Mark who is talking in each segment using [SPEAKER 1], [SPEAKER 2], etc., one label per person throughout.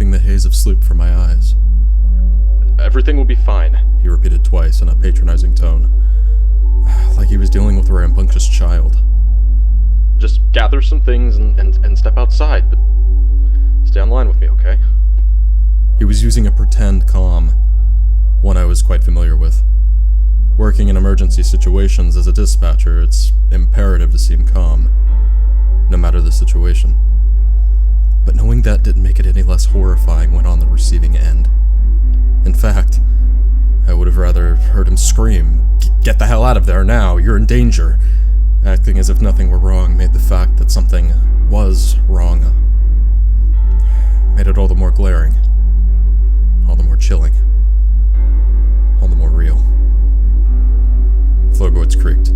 [SPEAKER 1] wiping the haze of sleep from my eyes.
[SPEAKER 2] Everything will be fine,
[SPEAKER 1] He repeated twice in a patronizing tone, like he was dealing with a rambunctious child.
[SPEAKER 2] Just gather some things and step outside, but stay online with me, okay?
[SPEAKER 1] He was using a pretend calm, one I was quite familiar with. Working in emergency situations as a dispatcher, it's imperative to seem calm, no matter the situation. But knowing that didn't make it any less horrifying when on the receiving end. In fact, I would have rather heard him scream, "Get the hell out of there now, you're in danger!" Acting as if nothing were wrong made the fact that something was wrong. Made it all the more glaring, all the more chilling, all the more real. Floorboards creaked.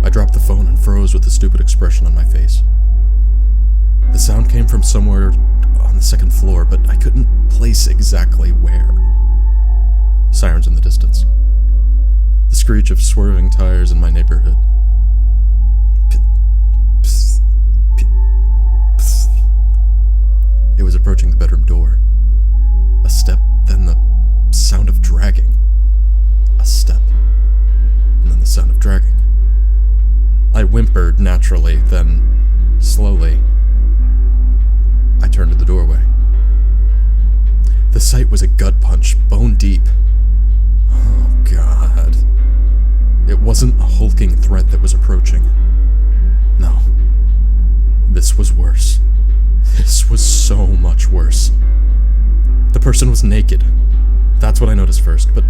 [SPEAKER 1] I dropped the phone and froze with a stupid expression on my face. The sound came from somewhere on the second floor, but I couldn't place exactly where. Sirens in the distance. The screech of swerving tires in my neighborhood. It was approaching the bedroom door. A step, then the sound of dragging. A step, and then the sound of dragging. I whimpered naturally, then, slowly, I turned to the doorway. The sight was a gut punch, bone deep. Oh, God. It wasn't a hulking threat that was approaching. No. This was worse. This was so much worse. The person was naked. That's what I noticed first, but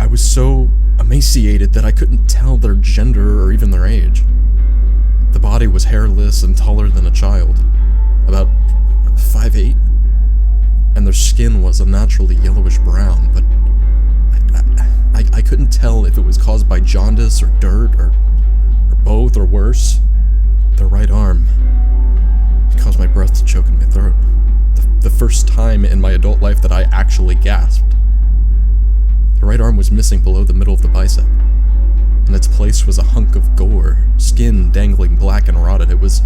[SPEAKER 1] I was so emaciated that I couldn't tell their gender or even their age. The body was hairless and taller than a child, about 5'8", and their skin was unnaturally yellowish brown, but I couldn't tell if it was caused by jaundice or dirt or both or worse. Their right arm caused my breath to choke in my throat. The first time in my adult life that I actually gasped. The right arm was missing below the middle of the bicep. In its place was a hunk of gore, skin dangling black and rotted. It was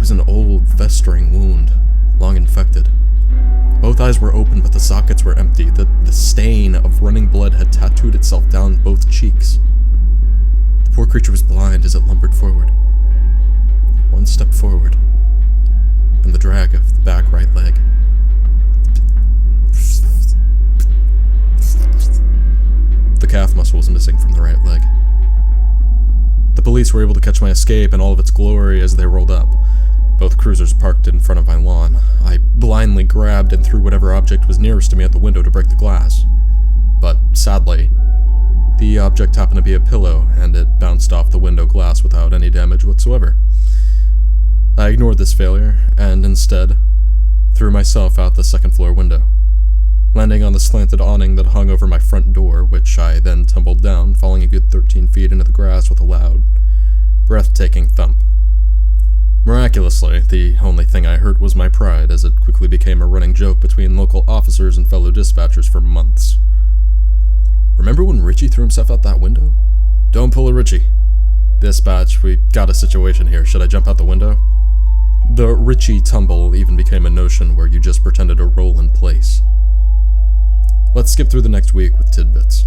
[SPEAKER 1] an old, festering wound, long infected. Both eyes were open, but the sockets were empty. The stain of running blood had tattooed itself down both cheeks. The poor creature was blind as it lumbered forward. One step forward, and the drag of the back right leg. The calf muscle was missing from the right leg. The police were able to catch my escape in all of its glory as they rolled up. Both cruisers parked in front of my lawn. I blindly grabbed and threw whatever object was nearest to me at the window to break the glass. But, sadly, the object happened to be a pillow, and it bounced off the window glass without any damage whatsoever. I ignored this failure, and instead, threw myself out the second-floor window, landing on the slanted awning that hung over my front door, which I then tumbled down, falling a good 13 feet into the grass with a loud, breathtaking thump. Miraculously, the only thing I hurt was my pride, as it quickly became a running joke between local officers and fellow dispatchers for months. Remember when Richie threw himself out that window? Don't pull a Richie. Dispatch, we got a situation here. Should I jump out the window? The Richie tumble even became a notion where you just pretended to roll in place. Let's skip through the next week with tidbits.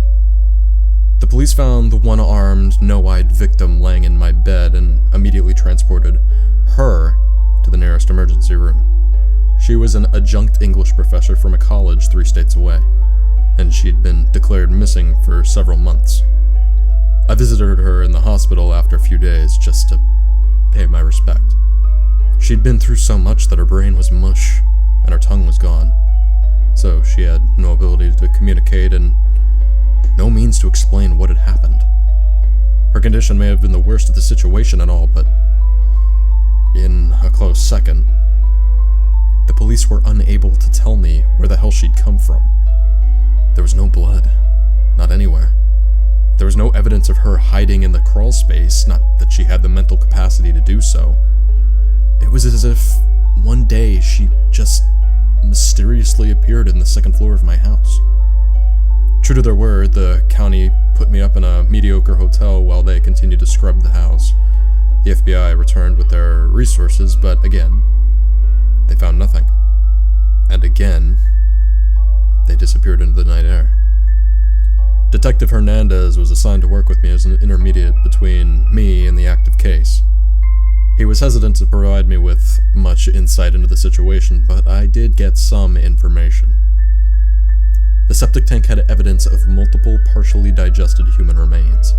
[SPEAKER 1] The police found the one-armed, no-eyed victim laying in my bed and immediately transported her to the nearest emergency room. She was an adjunct English professor from a college 3 states away, and she'd been declared missing for several months. I visited her in the hospital after a few days just to pay my respect. She'd been through so much that her brain was mush, and her tongue was gone, so she had no ability to communicate and no means to explain what had happened. Her condition may have been the worst of the situation and all, but in a close second, the police were unable to tell me where the hell she'd come from. There was no blood, not anywhere. There was no evidence of her hiding in the crawl space, not that she had the mental capacity to do so. It was as if one day she just mysteriously appeared in the second floor of my house. True to their word, the county put me up in a mediocre hotel while they continued to scrub the house. The FBI returned with their resources, but again, they found nothing. And again, they disappeared into the night air. Detective Hernandez was assigned to work with me as an intermediate between me and the active case. He was hesitant to provide me with much insight into the situation, but I did get some information. The septic tank had evidence of multiple partially digested human remains.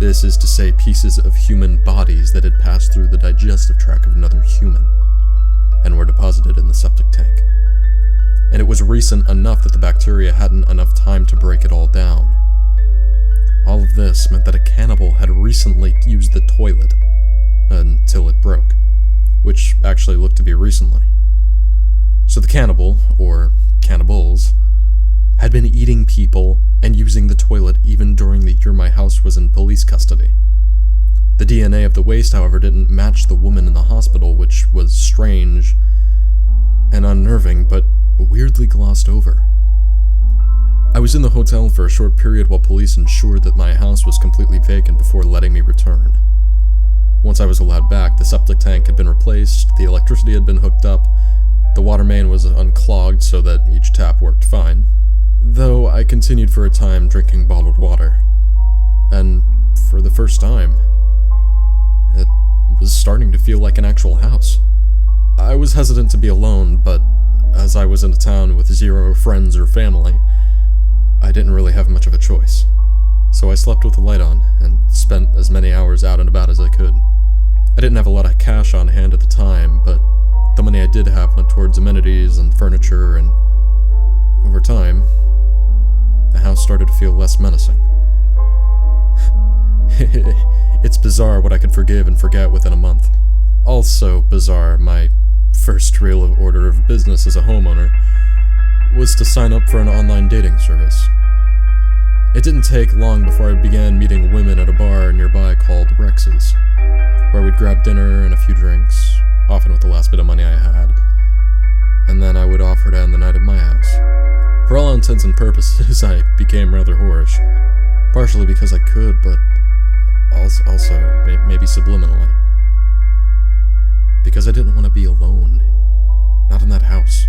[SPEAKER 1] This is to say, pieces of human bodies that had passed through the digestive tract of another human and were deposited in the septic tank. And it was recent enough that the bacteria hadn't enough time to break it all down. All of this meant that a cannibal had recently used the toilet until it broke, which actually looked to be recently. So the cannibal, or cannibals, had been eating people and using the toilet even during the year my house was in police custody. The DNA of the waste, however, didn't match the woman in the hospital, which was strange and unnerving, but weirdly glossed over. I was in the hotel for a short period while police ensured that my house was completely vacant before letting me return. Once I was allowed back, the septic tank had been replaced, the electricity had been hooked up, the water main was unclogged so that each tap worked fine, though I continued for a time drinking bottled water. And for the first time, it was starting to feel like an actual house. I was hesitant to be alone, but as I was in a town with zero friends or family, I didn't really have much of a choice. So I slept with the light on and spent as many hours out and about as I could. I didn't have a lot of cash on hand at the time, but the money I did have went towards amenities and furniture, and over time, the house started to feel less menacing. It's bizarre what I could forgive and forget within a month. Also bizarre, my first real order of business as a homeowner was to sign up for an online dating service. It didn't take long before I began meeting women at a bar nearby called Rex's, where we'd grab dinner and a few drinks, often with the last bit of money I had, and then I would offer to end the night at my house. For all intents and purposes, I became rather whorish, partially because I could, but also maybe subliminally. Because I didn't want to be alone, not in that house.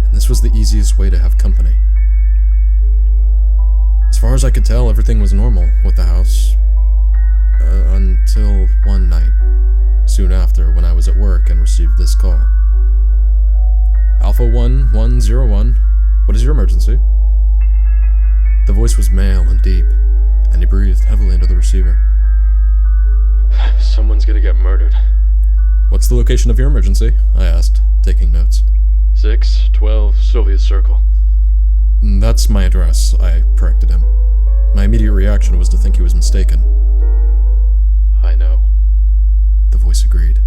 [SPEAKER 1] And this was the easiest way to have company. As far as I could tell, everything was normal with the house, until one night, soon after, when I was at work and received this call. Alpha 1101, what is your emergency? The voice was male and deep, and he breathed heavily into the receiver.
[SPEAKER 2] Someone's gonna get murdered.
[SPEAKER 1] What's the location of your emergency? I asked, taking notes.
[SPEAKER 2] 612 Sylvia's Circle.
[SPEAKER 1] That's my address, I corrected him. My immediate reaction was to think he was mistaken.
[SPEAKER 2] I know.
[SPEAKER 1] The voice agreed.